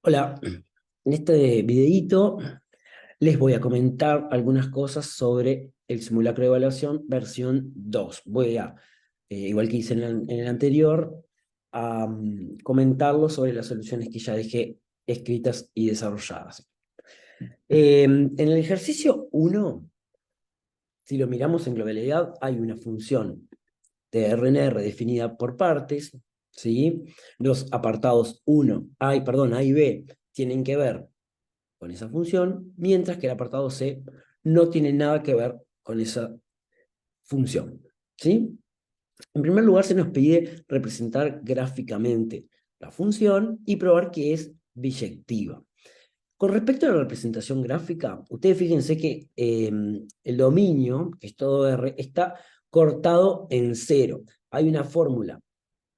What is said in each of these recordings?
Hola, en este videíto les voy a comentar algunas cosas sobre el simulacro de evaluación versión 2. Voy a, igual que hice en el anterior, a comentarlo sobre las soluciones que ya dejé escritas y desarrolladas. En el ejercicio 1, si lo miramos en globalidad, hay una función de RNR definida por partes, ¿sí? Los apartados A y B tienen que ver con esa función, mientras que el apartado C no tiene nada que ver con esa función, ¿sí? En primer lugar, se nos pide representar gráficamente la función y probar que es biyectiva. Con respecto a la representación gráfica, ustedes fíjense que el dominio, que es todo R, está cortado en cero. Hay una fórmula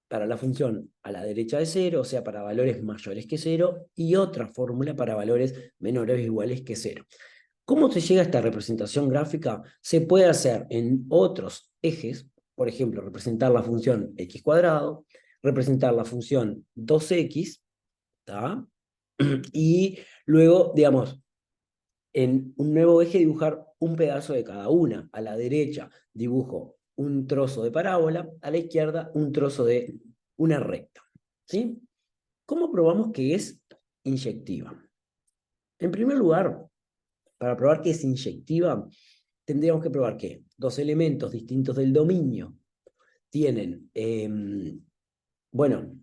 para la función a la derecha de cero, o sea, para valores mayores que cero, y otra fórmula para valores menores o iguales que cero. ¿Cómo se llega a esta representación gráfica? Se puede hacer en otros ejes, por ejemplo, representar la función x cuadrado, representar la función 2x, ¿tá? Y luego, digamos, en un nuevo eje dibujar un pedazo de cada una. A la derecha dibujo un trozo de parábola, a la izquierda un trozo de una recta. ¿Sí? ¿Cómo probamos que es inyectiva? En primer lugar, para probar que es inyectiva, tendríamos que probar que dos elementos distintos del dominio tienen, bueno,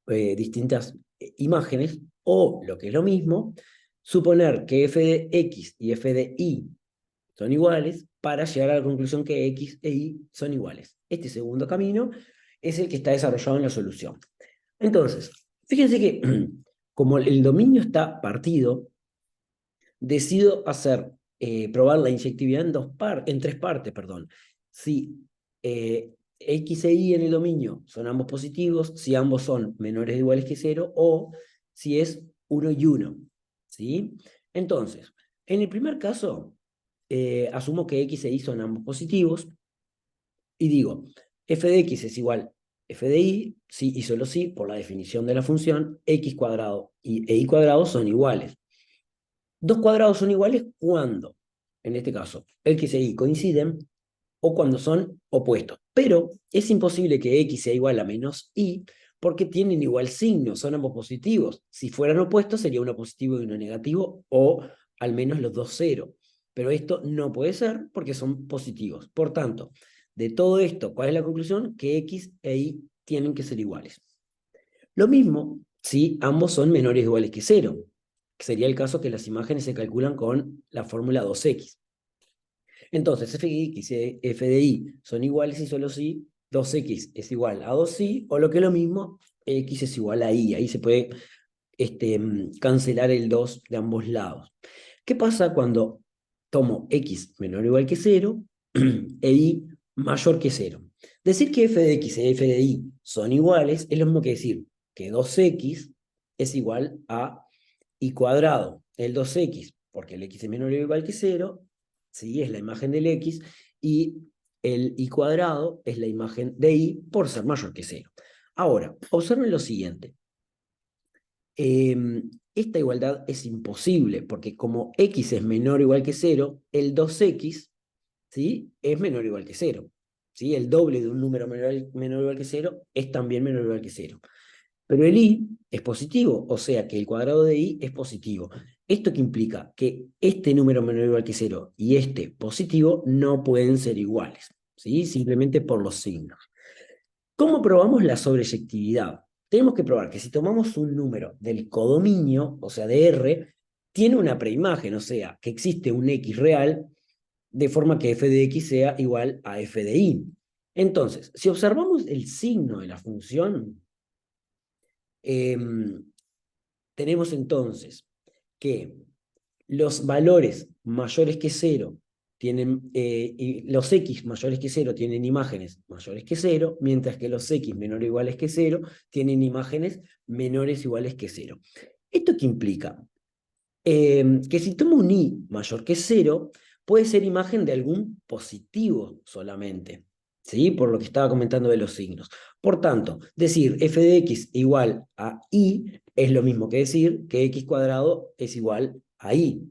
distintas imágenes, o lo que es lo mismo, suponer que f de x y f de y son iguales para llegar a la conclusión que x e y son iguales. Este segundo camino es el que está desarrollado en la solución. Entonces, fíjense que como el dominio está partido, decido hacer, probar la inyectividad en tres partes, perdón. Si x e y en el dominio son ambos positivos, si ambos son menores o iguales que cero, o si es 1 y 1. ¿Sí? Entonces, en el primer caso, asumo que x e y son ambos positivos, y digo, f de x es igual f de y, sí y solo sí, por la definición de la función, x cuadrado e y cuadrado son iguales. Dos cuadrados son iguales cuando, en este caso, x e y coinciden o cuando son opuestos. Pero es imposible que x sea igual a menos y porque tienen igual signo, son ambos positivos. Si fueran opuestos sería uno positivo y uno negativo o al menos los dos cero. Pero esto no puede ser porque son positivos. Por tanto, de todo esto, ¿cuál es la conclusión? Que x e y tienen que ser iguales. Lo mismo si ambos son menores o iguales que cero, que sería el caso que las imágenes se calculan con la fórmula 2x. Entonces, f de x y f de y son iguales y solo si 2x es igual a 2y, o lo que es lo mismo, x es igual a y. Ahí se puede cancelar el 2 de ambos lados. ¿Qué pasa cuando tomo x menor o igual que 0 e y mayor que 0? Decir que f de x y f de y son iguales es lo mismo que decir que 2x es igual a y cuadrado. El 2x, porque el x es menor o igual que 0, ¿sí? Es la imagen del x, y el y cuadrado es la imagen de y por ser mayor que 0. Ahora, observen lo siguiente. Esta igualdad es imposible, porque como x es menor o igual que 0, el 2x, ¿sí? Es menor o igual que 0. ¿Sí? El doble de un número menor o igual que 0 es también menor o igual que 0. Pero el i es positivo, o sea que el cuadrado de i es positivo. ¿Esto qué implica? Que este número menor o igual que 0 y este positivo no pueden ser iguales, ¿sí? Simplemente por los signos. ¿Cómo probamos la sobreyectividad? Tenemos que probar que si tomamos un número del codominio, o sea de R, tiene una preimagen, o sea, que existe un x real, de forma que f de x sea igual a f de y. Entonces, si observamos el signo de la función, eh, tenemos entonces que los valores mayores que 0 tienen, y los x mayores que 0 tienen imágenes mayores que 0, mientras que los x menores o iguales que 0 tienen imágenes menores o iguales que 0. ¿Esto qué implica? Que si tomo un i mayor que 0, puede ser imagen de algún positivo solamente, ¿sí? Por lo que estaba comentando de los signos. Por tanto, decir f de x igual a i es lo mismo que decir que x cuadrado es igual a y.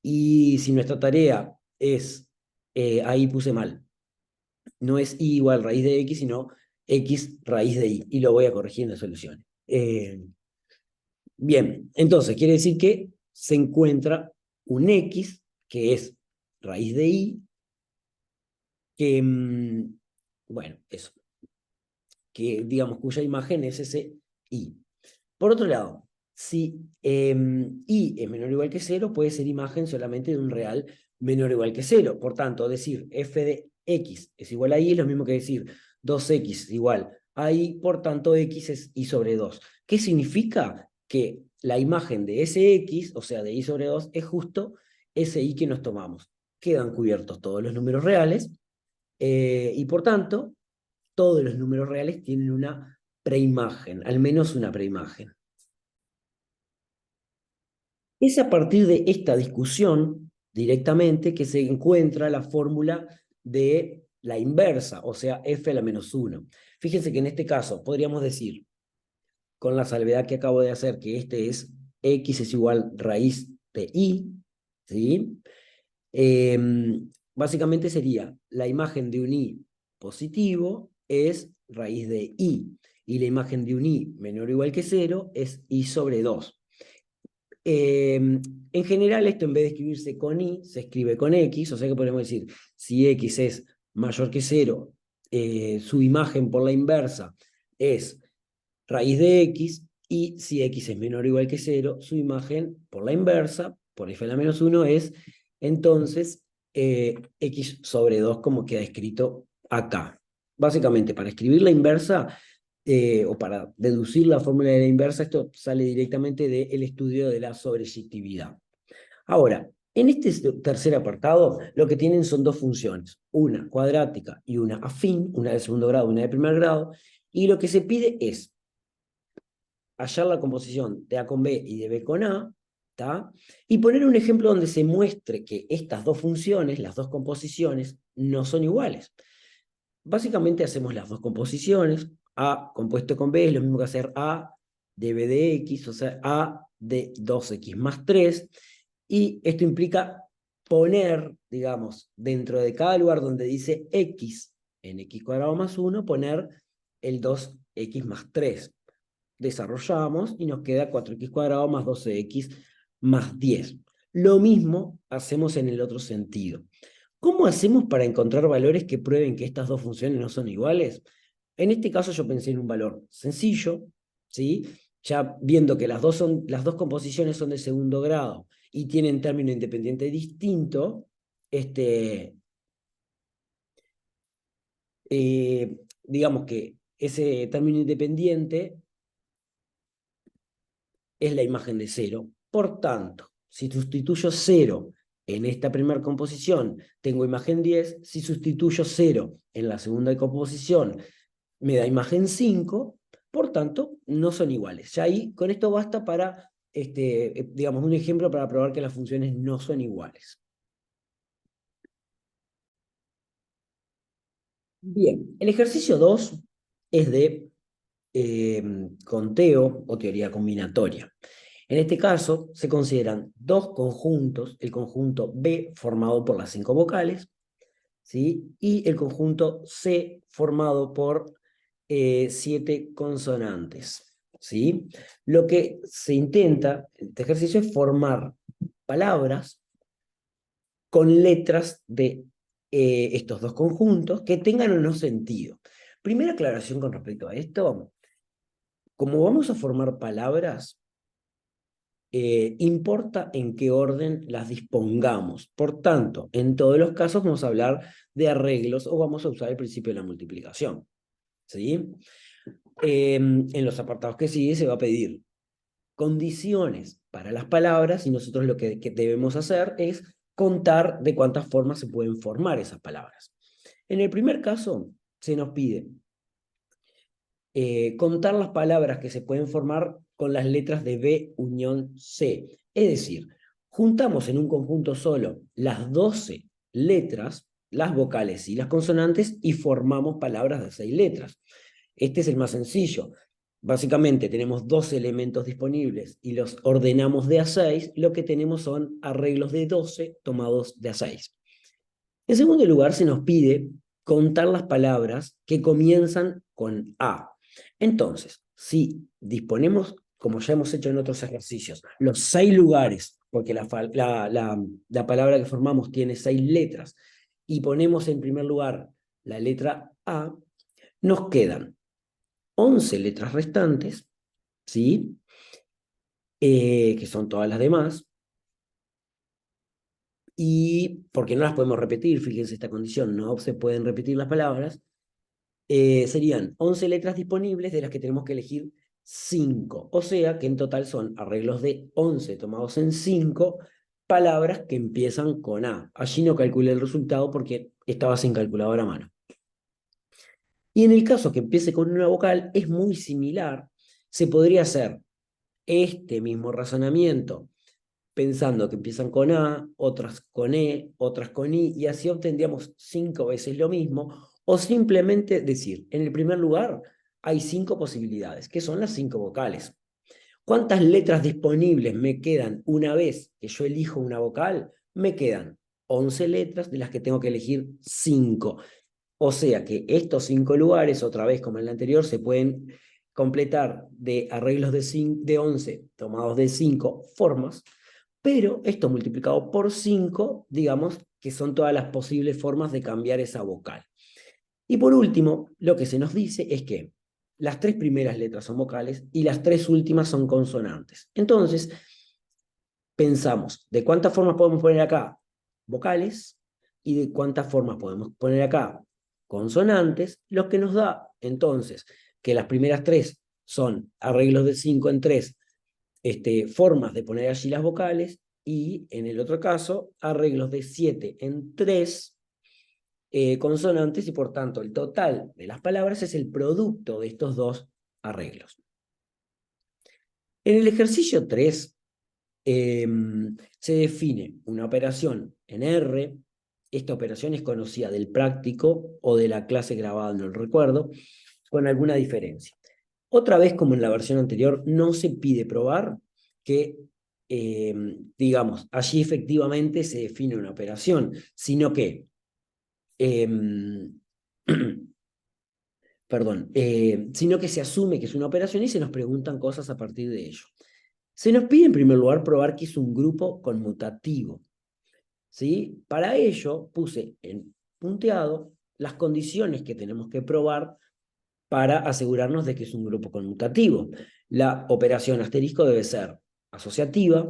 Y si nuestra tarea es, ahí puse mal, no es y igual raíz de x, sino x raíz de y. Y lo voy a corregir en las soluciones. Bien, entonces quiere decir que se encuentra un x, que es raíz de y, que, bueno, eso, que digamos cuya imagen es ese y. Por otro lado, si y es menor o igual que 0, puede ser imagen solamente de un real menor o igual que 0. Por tanto, decir f de x es igual a y es lo mismo que decir 2x es igual a y, por tanto x es y sobre 2. ¿Qué significa? Que la imagen de ese x, o sea, de y sobre 2, es justo ese y que nos tomamos. Quedan cubiertos todos los números reales, y por tanto, todos los números reales tienen una preimagen, al menos una preimagen. Es a partir de esta discusión directamente que se encuentra la fórmula de la inversa, o sea, f a la menos 1. Fíjense que en este caso podríamos decir, con la salvedad que acabo de hacer, que este es x es igual raíz de y, ¿sí? Básicamente sería la imagen de un i positivo es raíz de y, y la imagen de un i menor o igual que 0 es y sobre 2. En general, esto en vez de escribirse con i, se escribe con x, o sea que podemos decir, si x es mayor que 0, su imagen por la inversa es raíz de x, y si x es menor o igual que 0, su imagen por la inversa, por f a la menos 1, es entonces x sobre 2, como queda escrito acá. Básicamente, para escribir la inversa, o para deducir la fórmula de la inversa, esto sale directamente del estudio de la sobreyectividad. Ahora, en este tercer apartado, lo que tienen son dos funciones, una cuadrática y una afín, una de segundo grado y una de primer grado, y lo que se pide es hallar la composición de A con B y de B con A, ¿tá? Y poner un ejemplo donde se muestre que estas dos funciones, las dos composiciones, no son iguales. Básicamente hacemos las dos composiciones, A compuesto con B es lo mismo que hacer A de B de X, o sea, A de 2X más 3, y esto implica poner, digamos, dentro de cada lugar donde dice X en X cuadrado más 1, poner el 2X más 3. Desarrollamos y nos queda 4X cuadrado más 12X más 10. Lo mismo hacemos en el otro sentido. ¿Cómo hacemos para encontrar valores que prueben que estas dos funciones no son iguales? En este caso yo pensé en un valor sencillo, ¿sí? Ya viendo que las dos composiciones son de segundo grado y tienen término independiente distinto, digamos que ese término independiente es la imagen de 0. Por tanto, si sustituyo 0 en esta primera composición, tengo imagen 10. Si sustituyo 0 en la segunda composición, me da imagen 5. Por tanto, no son iguales. Ya ahí, con esto basta para, digamos, un ejemplo para probar que las funciones no son iguales. Bien, el ejercicio 2 es de conteo o teoría combinatoria. En este caso, se consideran dos conjuntos, el conjunto B formado por las 5 vocales, ¿sí? Y el conjunto C formado por 7 consonantes, ¿sí? Lo que se intenta en este ejercicio es formar palabras con letras de estos dos conjuntos que tengan o no sentido. Primera aclaración con respecto a esto: como vamos a formar palabras, importa en qué orden las dispongamos. Por tanto, en todos los casos vamos a hablar de arreglos o vamos a usar el principio de la multiplicación, ¿sí? En los apartados que sigue se va a pedir condiciones para las palabras, y nosotros lo que debemos hacer es contar de cuántas formas se pueden formar esas palabras. En el primer caso, se nos pide contar las palabras que se pueden formar con las letras de B unión C. Es decir, juntamos en un conjunto solo las 12 letras, las vocales y las consonantes, y formamos palabras de 6 letras. Este es el más sencillo. básicamente tenemos dos elementos disponibles y los ordenamos de a 6, lo que tenemos son arreglos de 12 tomados de a 6. En segundo lugar, se nos pide contar las palabras que comienzan con A. Entonces, si disponemos, como ya hemos hecho en otros ejercicios, los 6 lugares, porque la palabra que formamos tiene 6 letras, y ponemos en primer lugar la letra A, nos quedan 11 letras restantes, ¿sí? Que son todas las demás, y porque no las podemos repetir, fíjense esta condición, no se pueden repetir las palabras, serían 11 letras disponibles de las que tenemos que elegir 5, o sea que en total son arreglos de 11 tomados en 5 palabras que empiezan con A. Allí no calculé el resultado porque estaba sin calculadora a mano. Y en el caso que empiece con una vocal, es muy similar. Se podría hacer este mismo razonamiento pensando que empiezan con A, otras con E, otras con I, y así obtendríamos 5 veces lo mismo, o simplemente decir, en el primer lugar hay 5 posibilidades, que son las 5 vocales. ¿Cuántas letras disponibles me quedan una vez que yo elijo una vocal? Me quedan 11 letras de las que tengo que elegir 5. O sea que estos 5 lugares, otra vez como en el anterior, se pueden completar de arreglos de 11 tomados de 5 formas, pero esto multiplicado por 5, digamos que son todas las posibles formas de cambiar esa vocal. Y por último, lo que se nos dice es que las 3 primeras letras son vocales y las 3 últimas son consonantes. Entonces, pensamos, ¿de cuántas formas podemos poner acá vocales y de cuántas formas podemos poner acá consonantes? Lo que nos da, entonces, que las primeras 3 son arreglos de 5 en 3, formas de poner allí las vocales, y en el otro caso, arreglos de 7 en 3 consonantes, y por tanto el total de las palabras es el producto de estos dos arreglos. En el ejercicio 3 se define una operación en R. Esta operación es conocida del práctico o de la clase grabada, no lo recuerdo, con alguna diferencia. Otra vez, como en la versión anterior, no se pide probar que, digamos, allí efectivamente se define una operación, sino que, perdón, sino que se asume que es una operación y se nos preguntan cosas a partir de ello. Se nos pide en primer lugar probar que es un grupo conmutativo, ¿sí? Para ello puse en punteado las condiciones que tenemos que probar para asegurarnos de que es un grupo conmutativo. La operación asterisco debe ser asociativa,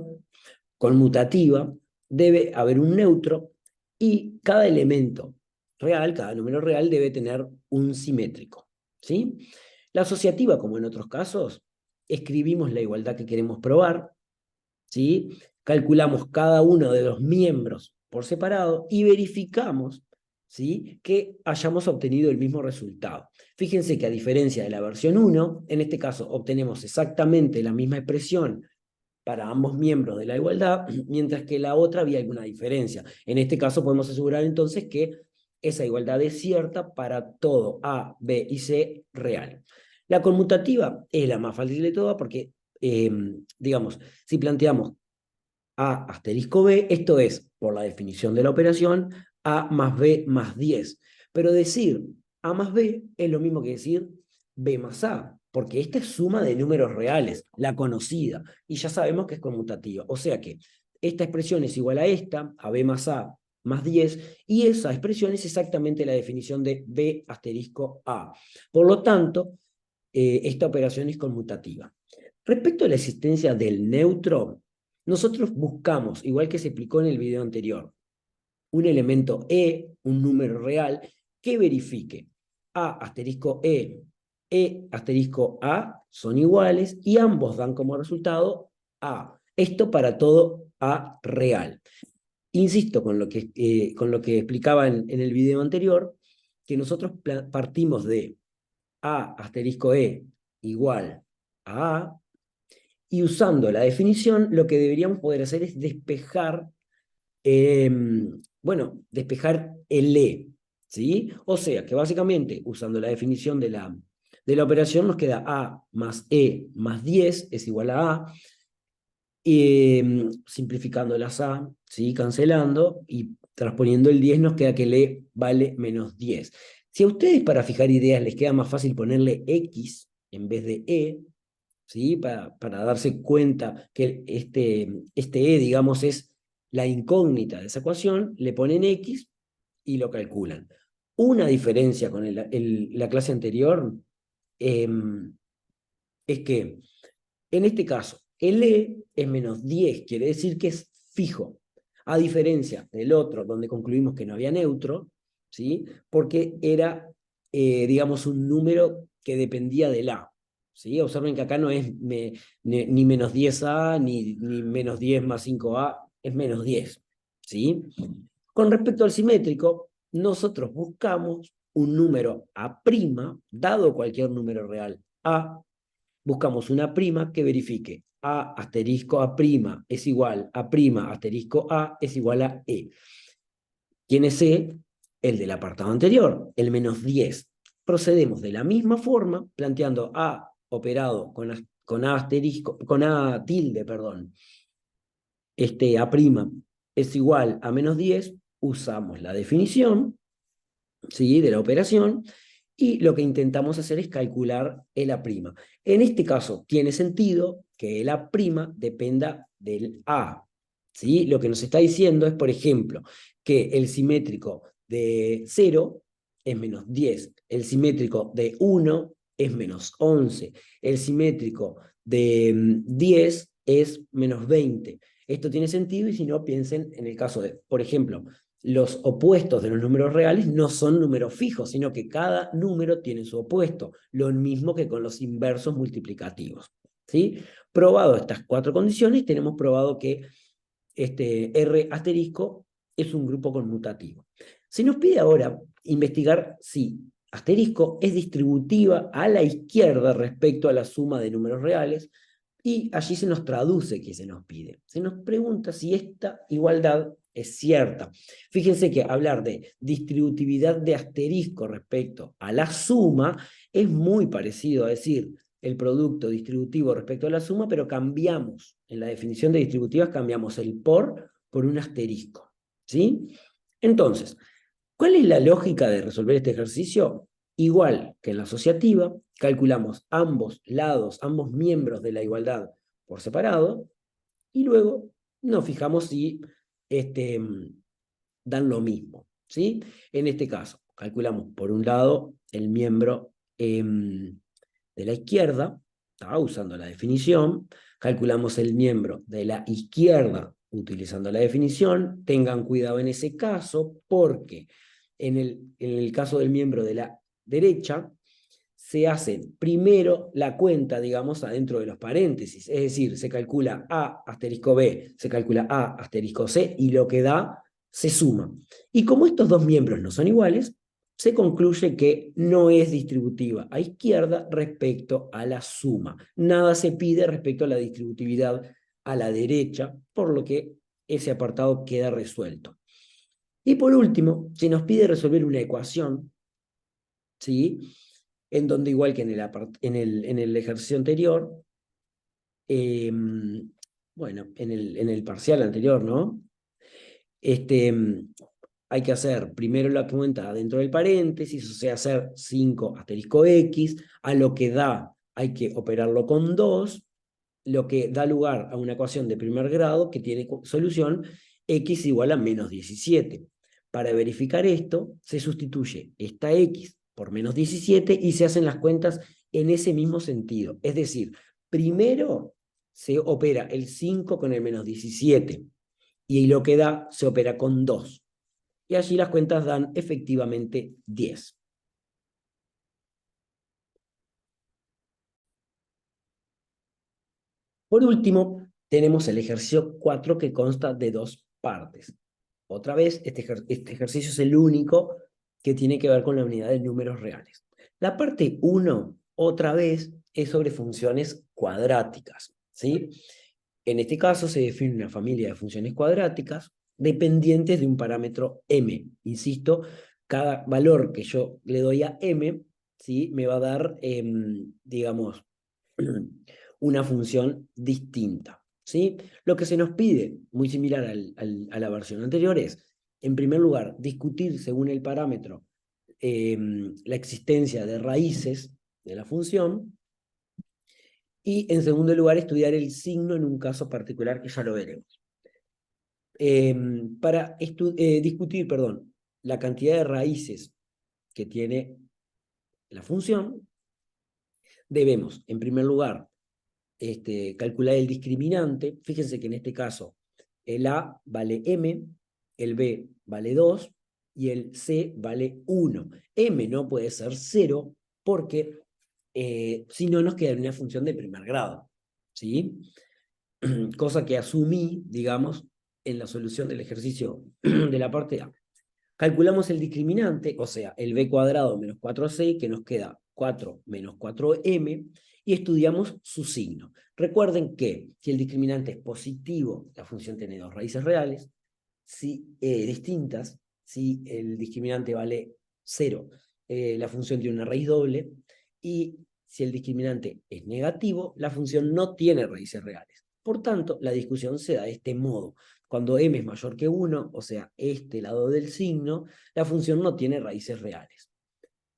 conmutativa, debe haber un neutro y cada elemento real, cada número real debe tener un simétrico, ¿sí? La asociativa, como en otros casos, escribimos la igualdad que queremos probar, ¿sí? Calculamos cada uno de los miembros por separado y verificamos, ¿sí?, que hayamos obtenido el mismo resultado. Fíjense que a diferencia de la versión 1, en este caso obtenemos exactamente la misma expresión para ambos miembros de la igualdad, mientras que la otra había alguna diferencia. En este caso podemos asegurar entonces que esa igualdad es cierta para todo A, B y C real. La conmutativa es la más fácil de todas porque, digamos, si planteamos A asterisco B, esto es, por la definición de la operación, A más B más 10. Pero decir A más B es lo mismo que decir B más A, porque esta es suma de números reales, la conocida, y ya sabemos que es conmutativa. O sea que esta expresión es igual a esta, a B más A más 10, y esa expresión es exactamente la definición de B asterisco A. Por lo tanto, esta operación es conmutativa. Respecto a la existencia del neutro, nosotros buscamos, igual que se explicó en el video anterior, un elemento E, un número real, que verifique A asterisco E asterisco A son iguales y ambos dan como resultado A. Esto para todo A real. Insisto con lo que explicaba en el video anterior, que nosotros partimos de A asterisco E igual a A, y usando la definición, lo que deberíamos poder hacer es despejar, bueno, despejar el E, ¿sí? O sea, que básicamente, usando la definición De la operación nos queda A más E más 10 es igual a A. Simplificando las A, ¿sí? Cancelando, y transponiendo el 10 nos queda que le vale menos 10. Si a ustedes para fijar ideas les queda más fácil ponerle X en vez de E, ¿sí? Para darse cuenta que este E, digamos, es la incógnita de esa ecuación, le ponen X y lo calculan. Una diferencia con la clase anterior eh, es que en este caso, el E es menos 10, quiere decir que es fijo, a diferencia del otro, donde concluimos que no había neutro, ¿sí? Porque era, digamos, un número que dependía del A. ¿Sí? Observen que acá no es ni menos 10A, ni menos 10 más 5A, es menos 10. ¿Sí? Con respecto al simétrico, nosotros buscamos un número A', dado cualquier número real A, buscamos una prima que verifique A asterisco A' es igual a prima asterisco A es igual a E. ¿Quién es E? El del apartado anterior, el menos 10. Procedemos de la misma forma, planteando A operado con A asterisco, con A tilde, perdón, A' es igual a menos 10, usamos la definición, ¿sí? De la operación, y lo que intentamos hacer es calcular el A'. En este caso, tiene sentido que el A' dependa del A. ¿Sí? Lo que nos está diciendo es, por ejemplo, que el simétrico de 0 es menos 10, el simétrico de 1 es menos 11, el simétrico de 10 es menos 20. Esto tiene sentido, y si no, piensen en el caso de, por ejemplo, los opuestos de los números reales no son números fijos, sino que cada número tiene su opuesto, lo mismo que con los inversos multiplicativos. ¿Sí? Probado estas cuatro condiciones, tenemos probado que R asterisco es un grupo conmutativo. Se nos pide ahora investigar si asterisco es distributiva a la izquierda respecto a la suma de números reales, y allí se nos traduce que se nos pide. Se nos pregunta si esta igualdad es cierta. Fíjense que hablar de distributividad de asterisco respecto a la suma es muy parecido a decir el producto distributivo respecto a la suma, pero cambiamos, en la definición de distributivas cambiamos el por un asterisco. ¿Sí? Entonces, ¿cuál es la lógica de resolver este ejercicio? Igual que en la asociativa, calculamos ambos lados, ambos miembros de la igualdad por separado, y luego nos fijamos si dan lo mismo. ¿Sí? En este caso, calculamos por un lado el miembro de la izquierda, usando la definición, calculamos el miembro de la izquierda utilizando la definición. Tengan cuidado en ese caso, porque en el caso del miembro de la derecha, se hace primero la cuenta, digamos, adentro de los paréntesis, es decir, se calcula A asterisco B, se calcula A asterisco C, y lo que da se suma. Y como estos dos miembros no son iguales, se concluye que no es distributiva a izquierda respecto a la suma. Nada se pide respecto a la distributividad a la derecha, por lo que ese apartado queda resuelto. Y por último, se nos pide resolver una ecuación, ¿sí? En donde, igual que en el ejercicio anterior, eh, bueno, en el parcial anterior, ¿no? Este, hay que hacer primero la cuenta dentro del paréntesis, o sea, hacer 5 asterisco X, a lo que da hay que operarlo con 2, lo que da lugar a una ecuación de primer grado que tiene solución X igual a menos 17. Para verificar esto, se sustituye esta X por menos 17 y se hacen las cuentas en ese mismo sentido. Es decir, primero se opera el 5 con el menos 17, y lo que da se opera con 2. Y allí las cuentas dan efectivamente 10. Por último, tenemos el ejercicio 4, que consta de dos partes. Otra vez, este ejercicio es el único que tiene que ver con la unidad de números reales. La parte 1, otra vez, es sobre funciones cuadráticas, ¿sí? En este caso se define una familia de funciones cuadráticas dependientes de un parámetro m. Insisto, cada valor que yo le doy a m ¿sí? Me va a dar, digamos, una función distinta, ¿sí? Lo que se nos pide, muy similar a la versión anterior, es, en primer lugar, discutir según el parámetro la existencia de raíces de la función, y en segundo lugar, estudiar el signo en un caso particular que ya lo veremos. Para discutir, perdón, la cantidad de raíces que tiene la función, debemos, en primer lugar, calcular el discriminante. Fíjense que en este caso el A vale M, el B vale 2 y el C vale 1. M no puede ser 0 porque si no nos queda una función de primer grado, ¿sí? Cosa que asumí, digamos, en la solución del ejercicio de la parte A. Calculamos el discriminante, o sea, el b cuadrado menos 4c, que nos queda 4 menos 4m, y estudiamos su signo. Recuerden que si el discriminante es positivo, la función tiene dos raíces reales distintas. Si el discriminante vale 0, la función tiene una raíz doble. Y si el discriminante es negativo, la función no tiene raíces reales. Por tanto, la discusión se da de este modo. Cuando m es mayor que 1, o sea, este lado del signo, la función no tiene raíces reales.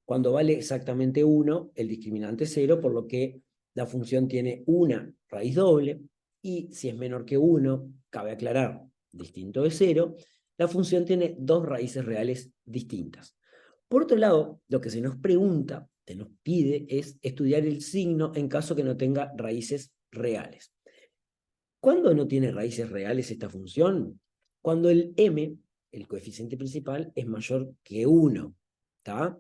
Cuando vale exactamente 1, el discriminante es 0, por lo que la función tiene una raíz doble, y si es menor que 1, cabe aclarar, distinto de 0, la función tiene dos raíces reales distintas. Por otro lado, lo que se nos pregunta, se nos pide, es estudiar el signo en caso que no tenga raíces reales. ¿Cuándo no tiene raíces reales esta función? Cuando el m, el coeficiente principal, es mayor que 1. ¿Tá?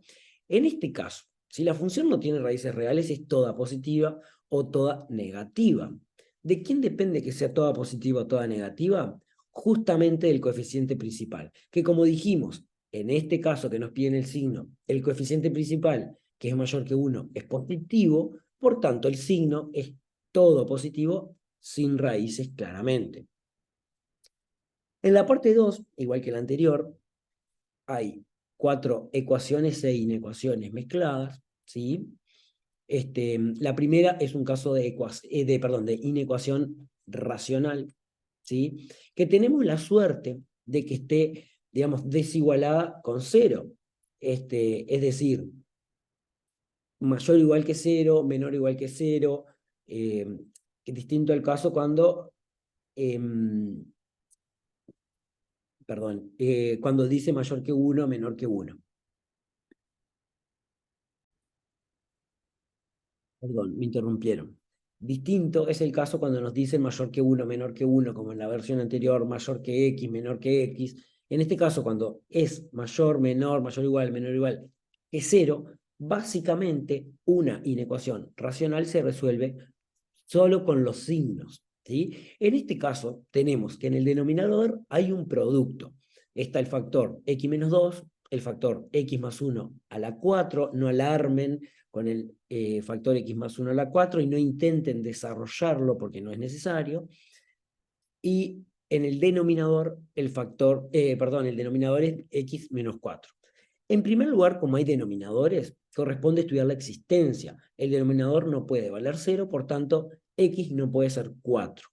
En este caso, si la función no tiene raíces reales, es toda positiva o toda negativa. ¿De quién depende que sea toda positiva o toda negativa? Justamente del coeficiente principal, que como dijimos, en este caso que nos piden el signo, el coeficiente principal, que es mayor que 1, es positivo, por tanto el signo es todo positivo sin raíces claramente. En la parte 2, igual que la anterior, hay 4 ecuaciones e inecuaciones mezcladas, ¿sí? La primera es un caso de inecuación racional, ¿sí? Que tenemos la suerte de que esté, digamos, desigualada con 0. Es decir, mayor o igual que 0, menor o igual que 0, distinto al caso cuando cuando dice mayor que 1, menor que 1. Perdón, me interrumpieron. Distinto es el caso cuando nos dicen mayor que 1, menor que 1, como en la versión anterior, mayor que X, menor que X. En este caso, cuando es mayor, menor, mayor igual, menor igual que 0, básicamente una inecuación racional se resuelve solo con los signos, ¿sí? En este caso, tenemos que en el denominador hay un producto. Está el factor x menos 2, el factor x más 1 a la 4, no alarmen con el factor x más 1 a la 4 y no intenten desarrollarlo porque no es necesario. Y en el denominador, el denominador es x menos 4. En primer lugar, como hay denominadores, corresponde estudiar la existencia. El denominador no puede valer 0, por tanto, x no puede ser 4.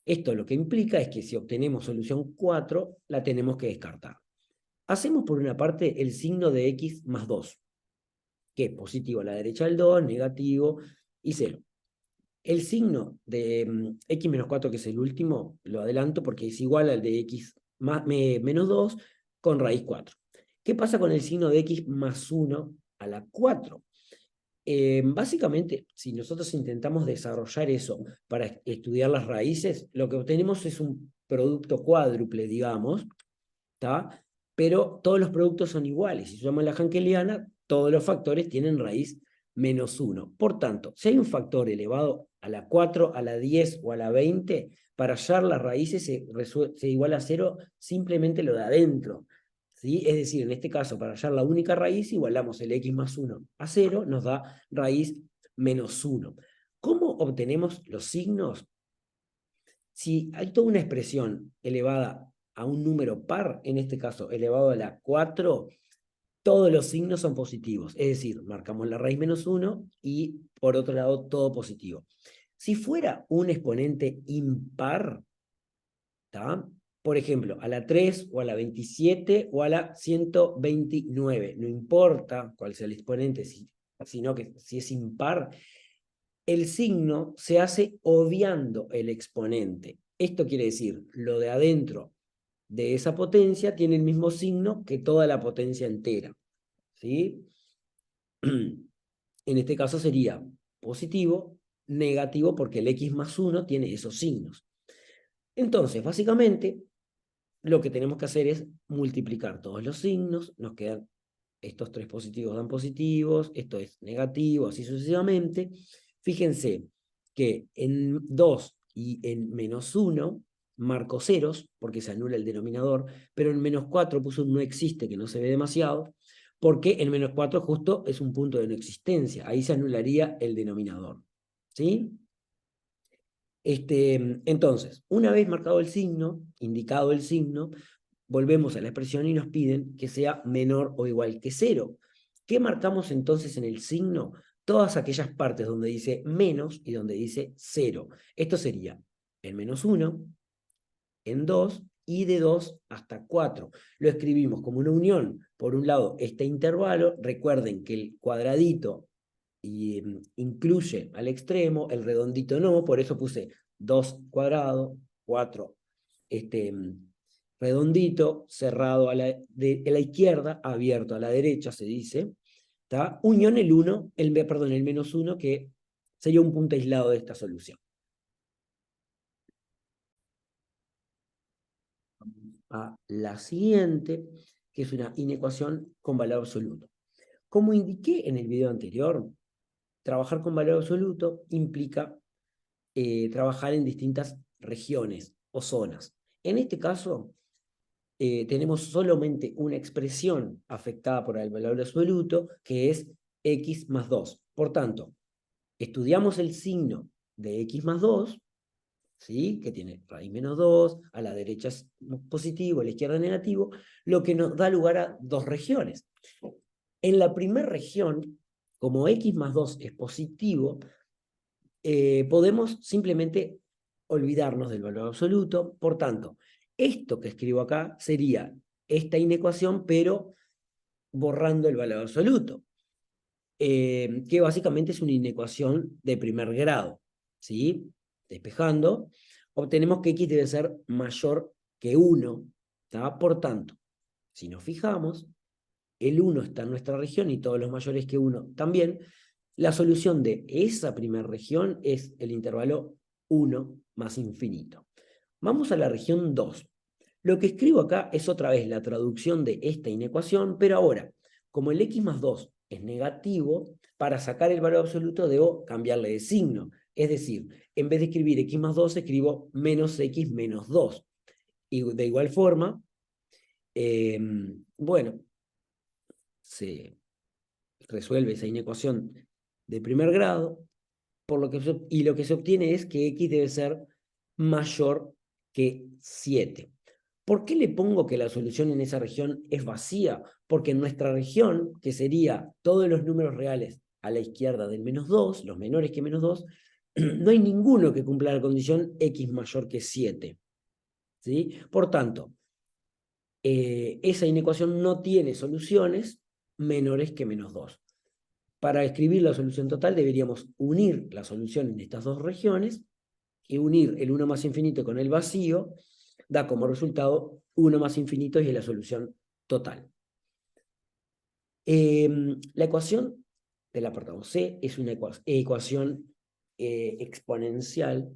Esto lo que implica es que si obtenemos solución 4, la tenemos que descartar. Hacemos por una parte el signo de x más 2, que es positivo a la derecha del 2, negativo y 0. El signo de x menos 4, que es el último, lo adelanto porque es igual al de x menos 2 con raíz 4. ¿Qué pasa con el signo de x más 1 a la 4? Básicamente, si nosotros intentamos desarrollar eso para estudiar las raíces, lo que obtenemos es un producto cuádruple, digamos, ¿tá? Pero todos los productos son iguales. Si usamos la Hankeliana, todos los factores tienen raíz menos 1. Por tanto, si hay un factor elevado a la 4, a la 10 o a la 20, para hallar las raíces se iguala a 0 simplemente lo de adentro. ¿Sí? Es decir, en este caso, para hallar la única raíz, igualamos el x más 1 a 0, nos da raíz menos 1. ¿Cómo obtenemos los signos? Si hay toda una expresión elevada a un número par, en este caso elevado a la 4, todos los signos son positivos. Es decir, marcamos la raíz menos 1 y por otro lado todo positivo. Si fuera un exponente impar, ¿tá? Por ejemplo, a la 3 o a la 27 o a la 129, no importa cuál sea el exponente, sino que si es impar, el signo se hace obviando el exponente. Esto quiere decir, lo de adentro de esa potencia tiene el mismo signo que toda la potencia entera, ¿sí? En este caso sería positivo, negativo, porque el x más 1 tiene esos signos. Entonces, básicamente, lo que tenemos que hacer es multiplicar todos los signos, nos quedan estos 3 positivos dan positivos, esto es negativo, así sucesivamente. Fíjense que en 2 y en menos 1 marco ceros, porque se anula el denominador, pero en menos 4 puso un no existe, que no se ve demasiado, porque en menos 4 justo es un punto de no existencia, ahí se anularía el denominador. ¿Sí? Entonces, una vez marcado el signo, indicado el signo, volvemos a la expresión y nos piden que sea menor o igual que 0. ¿Qué marcamos entonces en el signo? Todas aquellas partes donde dice menos y donde dice 0. Esto sería en menos 1, en 2 y de 2 hasta 4. Lo escribimos como una unión. Por un lado, este intervalo, recuerden que el cuadradito incluye al extremo, el redondito no, por eso puse 2 cuadrado, 4 redondito, cerrado a la izquierda, abierto a la derecha, se dice, ¿tá? Unión el 1, perdón, el menos 1, que sería un punto aislado de esta solución. A la siguiente, que es una inecuación con valor absoluto. Como indiqué en el video anterior, trabajar con valor absoluto implica trabajar en distintas regiones o zonas. En este caso, tenemos solamente una expresión afectada por el valor absoluto, que es x más 2. Por tanto, estudiamos el signo de x más 2, ¿sí? Que tiene raíz menos 2, a la derecha es positivo, a la izquierda negativo, lo que nos da lugar a dos regiones. En la primera región, como x más 2 es positivo, podemos simplemente olvidarnos del valor absoluto. Por tanto, esto que escribo acá sería esta inecuación, pero borrando el valor absoluto, que básicamente es una inecuación de primer grado, ¿sí? Despejando, obtenemos que x debe ser mayor que 1, ¿tá? Por tanto, si nos fijamos, el 1 está en nuestra región y todos los mayores que 1 también. La solución de esa primera región es el intervalo 1 más infinito. Vamos a la región 2. Lo que escribo acá es otra vez la traducción de esta inecuación, pero ahora, como el x más 2 es negativo, para sacar el valor absoluto debo cambiarle de signo. Es decir, en vez de escribir x más 2, escribo menos x menos 2. Y de igual forma, bueno, se resuelve esa inecuación de primer grado, y lo que se obtiene es que x debe ser mayor que 7. ¿Por qué le pongo que la solución en esa región es vacía? Porque en nuestra región, que sería todos los números reales a la izquierda del menos 2, los menores que menos 2, no hay ninguno que cumpla la condición x mayor que 7. ¿Sí? Por tanto, esa inecuación no tiene soluciones menores que menos 2. Para escribir la solución total deberíamos unir la solución en estas dos regiones y unir el 1 más infinito con el vacío da como resultado 1 más infinito y es la solución total. La ecuación del apartado C es una ecuación exponencial,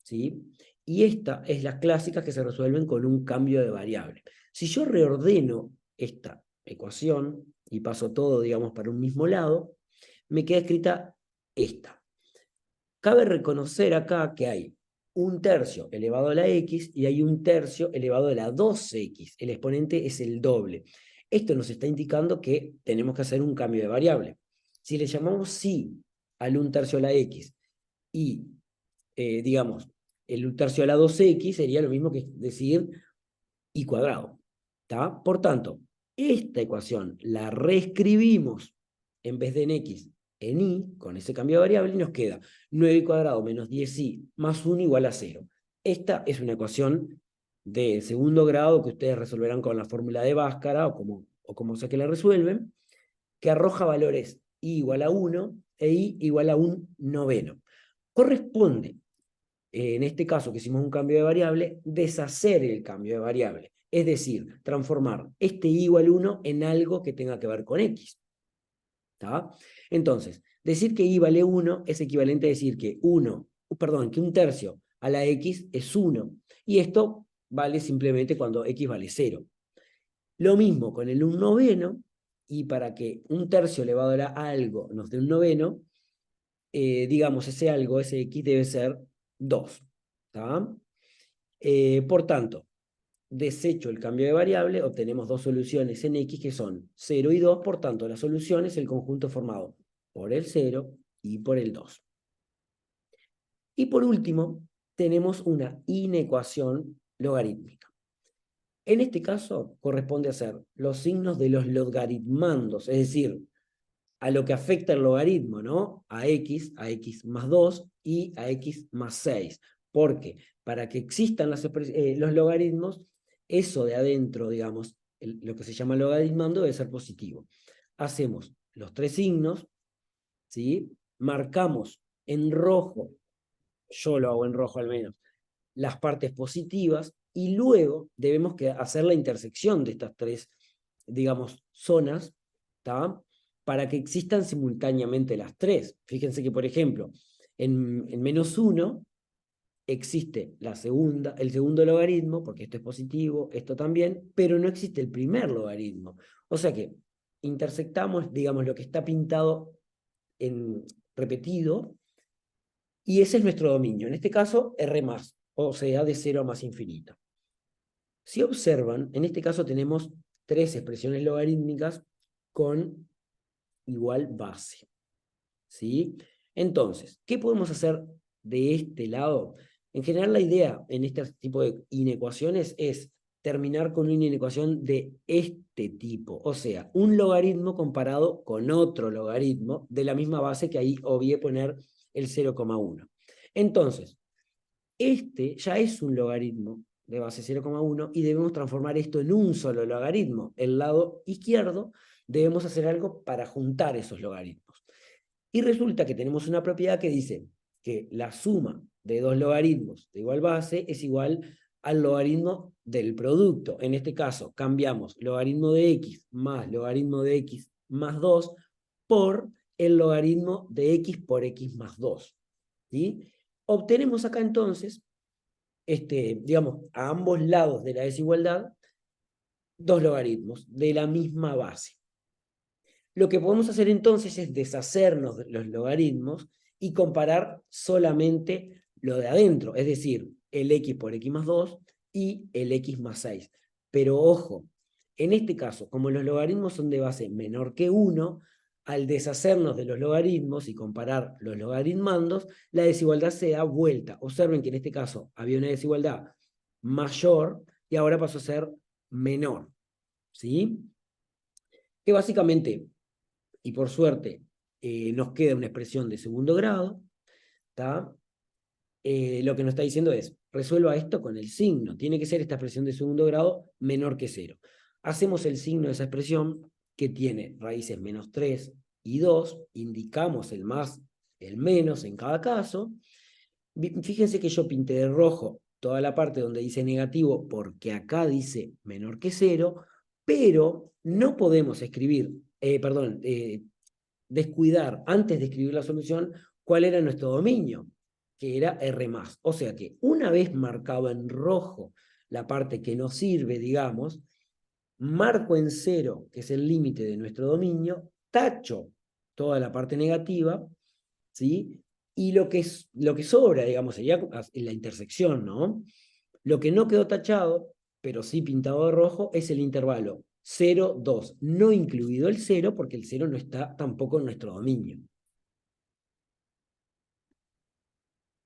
¿sí? Y esta es las clásicas que se resuelven con un cambio de variable. Si yo reordeno esta ecuación y paso todo, digamos, para un mismo lado, me queda escrita esta. Cabe reconocer acá que hay 1/3 elevado a la x y hay 1/3 elevado a la 2x. El exponente es el doble. Esto nos está indicando que tenemos que hacer un cambio de variable. Si le llamamos sí al 1/3 a la x y, digamos, el 1/3 a la 2x sería lo mismo que decir y cuadrado. ¿Tá? Por tanto, Esta ecuación la reescribimos en vez de en x, en y, con ese cambio de variable, y nos queda 9 cuadrado menos 10y más 1 igual a 0. Esta es una ecuación de segundo grado que ustedes resolverán con la fórmula de Bhaskara o como sea que la resuelven, que arroja valores y igual a 1 e y igual a un noveno. Corresponde, en este caso que hicimos un cambio de variable, deshacer el cambio de variable. Es decir, transformar este y igual a 1 en algo que tenga que ver con x. ¿Tá? Entonces, decir que y vale 1 es equivalente a decir que que un tercio a la x es 1. Y esto vale simplemente cuando x vale 0. Lo mismo con el 1 noveno, y para que un tercio elevado a algo nos dé un noveno, digamos, ese algo, ese x debe ser 2. ¿Tá? Por tanto, desecho el cambio de variable, obtenemos dos soluciones en x que son 0 y 2, por tanto, la solución es el conjunto formado por el 0 y por el 2. Y por último, tenemos una inecuación logarítmica. En este caso, corresponde hacer los signos de los logaritmandos, es decir, a lo que afecta el logaritmo, ¿no? A x más 2 y a x más 6. Porque para que existan los logaritmos, eso de adentro, digamos, lo que se llama logaritmando debe ser positivo. Hacemos los tres signos, ¿sí? Marcamos en rojo, yo lo hago en rojo al menos, las partes positivas, y luego debemos hacer la intersección de estas tres, digamos, zonas, ¿tá? Para que existan simultáneamente las tres. Fíjense que, por ejemplo, en menos 1 existe el segundo logaritmo, porque esto es positivo, esto también, pero no existe el primer logaritmo. O sea que intersectamos, digamos, lo que está pintado repetido, y ese es nuestro dominio. En este caso, R+, o sea, de 0 a más infinito. Si observan, en este caso tenemos tres expresiones logarítmicas con igual base. ¿Sí? Entonces, ¿qué podemos hacer de este lado? En general, la idea en este tipo de inecuaciones es terminar con una inecuación de este tipo, o sea, un logaritmo comparado con otro logaritmo de la misma base, que ahí obvié poner el 0,1. Entonces, este ya es un logaritmo de base 0,1 y debemos transformar esto en un solo logaritmo. El lado izquierdo debemos hacer algo para juntar esos logaritmos. Y resulta que tenemos una propiedad que dice que la suma de dos logaritmos de igual base es igual al logaritmo del producto. En este caso, cambiamos logaritmo de x más logaritmo de x más 2 por el logaritmo de x por x más 2. ¿Sí? Obtenemos acá entonces, digamos, a ambos lados de la desigualdad, dos logaritmos de la misma base. Lo que podemos hacer entonces es deshacernos de los logaritmos y comparar solamente lo de adentro, es decir, el x por x más 2 y el x más 6. Pero ojo, en este caso, como los logaritmos son de base menor que 1, al deshacernos de los logaritmos y comparar los logaritmandos, la desigualdad se da vuelta. Observen que en este caso había una desigualdad mayor y ahora pasó a ser menor. ¿Sí? Que básicamente, y por suerte, nos queda una expresión de segundo grado, ¿tá? Lo que nos está diciendo es, resuelva esto con el signo. Tiene que ser esta expresión de segundo grado menor que 0. Hacemos el signo de esa expresión, que tiene raíces menos 3 y 2, indicamos el más, el menos en cada caso. Fíjense que yo pinté de rojo toda la parte donde dice negativo, porque acá dice menor que 0, pero no podemos escribir, descuidar antes de escribir la solución cuál era nuestro dominio, que era R+. O sea que una vez marcado en rojo la parte que nos sirve, digamos, marco en 0, que es el límite de nuestro dominio, tacho toda la parte negativa, ¿sí? Y lo que sobra, digamos, sería la intersección, ¿no? Lo que no quedó tachado, pero sí pintado de rojo, es el intervalo 0, 2, no incluido el 0, porque el 0 no está tampoco en nuestro dominio.